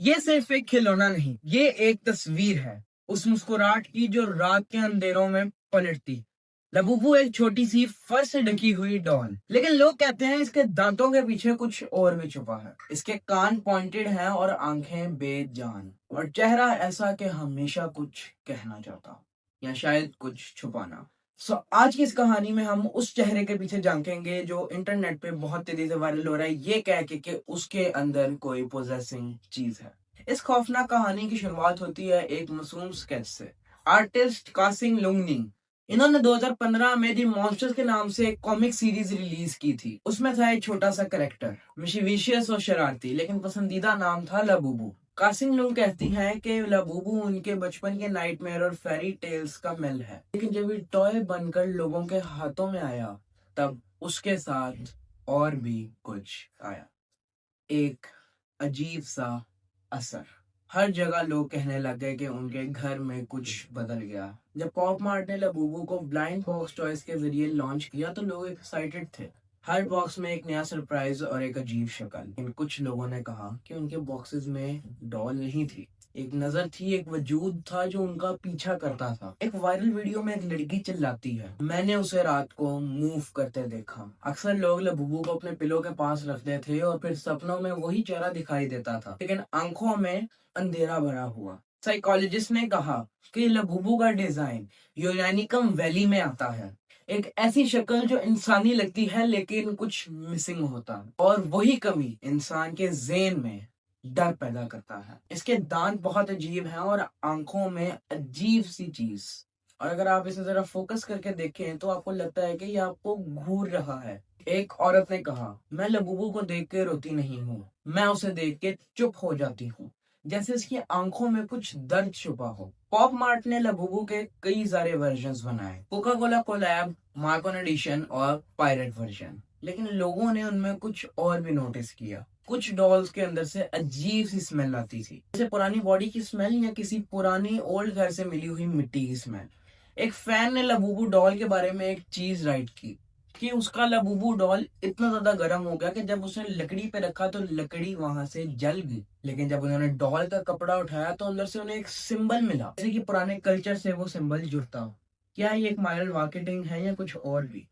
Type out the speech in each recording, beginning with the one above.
ये सिर्फ एक खिलौना नहीं, ये एक तस्वीर है उस मुस्कुराहट की जो रात के अंधेरों में पलटती। लबूबू एक छोटी सी फर से ढकी हुई डॉल, लेकिन लोग कहते हैं इसके दांतों के पीछे कुछ और भी छुपा है। इसके कान पॉइंटेड हैं और आंखें बेजान, और चेहरा ऐसा कि हमेशा कुछ कहना चाहता या शायद कुछ छुपाना। आज की इस कहानी में हम उस चेहरे के पीछे झांकेंगे जो इंटरनेट पे बहुत तेजी से वायरल हो रहा है, ये कह के कि उसके अंदर कोई पोजेसिंग चीज है। इस खौफनाक कहानी की शुरुआत होती है एक मासूम स्केच से। आर्टिस्ट कासिंग लुंगनिंग, इन्होंने 2015 में दी मॉन्स्टर्स के नाम से एक कॉमिक सीरीज रिलीज की थी। उसमें था एक छोटा सा करेक्टर, मिशीविशियस और शरारती, लेकिन पसंदीदा नाम था लबूबू। कासिम लोग कहती हैं कि लबूबू उनके बचपन के नाइटमेयर और फेरी टेल्स का मेल है, लेकिन जब ये टॉय बनकर लोगों के हाथों में आया, तब उसके साथ और भी कुछ आया। एक अजीब सा असर। हर जगह लोग कहने लग गए कि उनके घर में कुछ बदल गया। जब पॉप मार्ट ने लबूबू को ब्लाइंड बॉक्स टॉयज के जरिए लॉन्च किया तो लोग एक्साइटेड थे। हर बॉक्स में एक नया सरप्राइज और एक अजीब शक्ल। लेकिन कुछ लोगों ने कहा कि उनके बॉक्सेस में डॉल नहीं थी, एक नजर थी, एक वजूद था जो उनका पीछा करता था। एक वायरल वीडियो में एक लड़की चिल्लाती है, मैंने उसे रात को मूव करते देखा। अक्सर लोग लबूबू को अपने पिलो के पास रखते थे और फिर सपनों में वही चेहरा दिखाई देता था, लेकिन आंखों में अंधेरा भरा हुआ। साइकोलॉजिस्ट ने कहा कि लबूबू का डिजाइन यूरेनिकम वैली में आता है, एक ऐसी शक्ल जो इंसानी लगती है लेकिन कुछ मिसिंग होता है, और वही कमी इंसान के ज़हन में डर पैदा करता है। इसके दांत बहुत अजीब हैं और आंखों में अजीब सी चीज। और अगर आप इसे जरा फोकस करके देखें तो आपको लगता है कि ये आपको घूर रहा है। एक औरत ने कहा, मैं लबूबू को देख के रोती नहीं हूँ, मैं उसे देख के चुप हो जाती हूँ, जैसे इसकी आंखों में कुछ दर्द छुपा हो। पॉप मार्ट ने लबूबू के कई सारे वर्जन्स बनाए, कोका कोला कोलैब, मार्कोन एडिशन और पायरेट वर्जन, लेकिन लोगों ने उनमें कुछ और भी नोटिस किया। कुछ डॉल्स के अंदर से अजीब सी स्मेल आती थी, जैसे पुरानी बॉडी की स्मेल या किसी पुरानी ओल्ड घर से मिली हुई मिट्टी की स्मेल। एक फैन ने लबूबू डॉल के बारे में एक चीज राइट की कि उसका लबूबू डॉल इतना ज्यादा गर्म हो गया कि जब उसने लकड़ी पे रखा तो लकड़ी वहां से जल गई, लेकिन जब उन्होंने डॉल का कपड़ा उठाया तो अंदर से उन्हें एक सिंबल मिला, जैसे कि पुराने कल्चर से वो सिंबल जुड़ता हो। क्या ये एक वायरल मार्केटिंग है या कुछ और भी?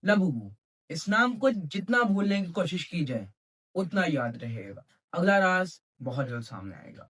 लबूबू, इस नाम को जितना भूलने की कोशिश की जाए उतना याद रहेगा। अगला राज बहुत जल्द सामने आएगा।